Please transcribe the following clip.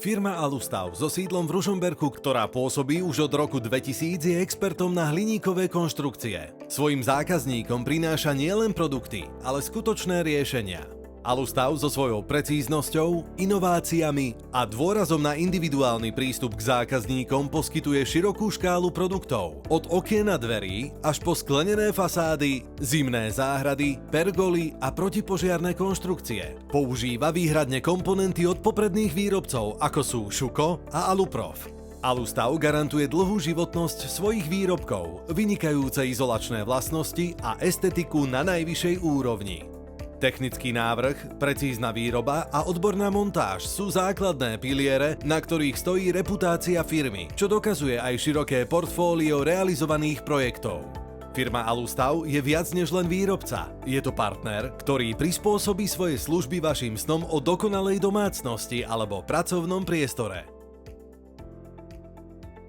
Firma Alustav so sídlom v Ružomberku, ktorá pôsobí už od roku 2000, je expertom na hliníkové konštrukcie. Svojim zákazníkom prináša nielen produkty, ale skutočné riešenia. Alustav so svojou precíznosťou, inováciami a dôrazom na individuálny prístup k zákazníkom poskytuje širokú škálu produktov. Od okien a dverí až po sklenené fasády, zimné záhrady, pergoly a protipožiarne konštrukcie. Používa výhradne komponenty od popredných výrobcov, ako sú Šuko a Aluprof. Alustav garantuje dlhú životnosť svojich výrobkov, vynikajúce izolačné vlastnosti a estetiku na najvyššej úrovni. Technický návrh, precízna výroba a odborná montáž sú základné piliere, na ktorých stojí reputácia firmy, čo dokazuje aj široké portfólio realizovaných projektov. Firma Alustav je viac než len výrobca. Je to partner, ktorý prispôsobí svoje služby vašim snom o dokonalej domácnosti alebo pracovnom priestore.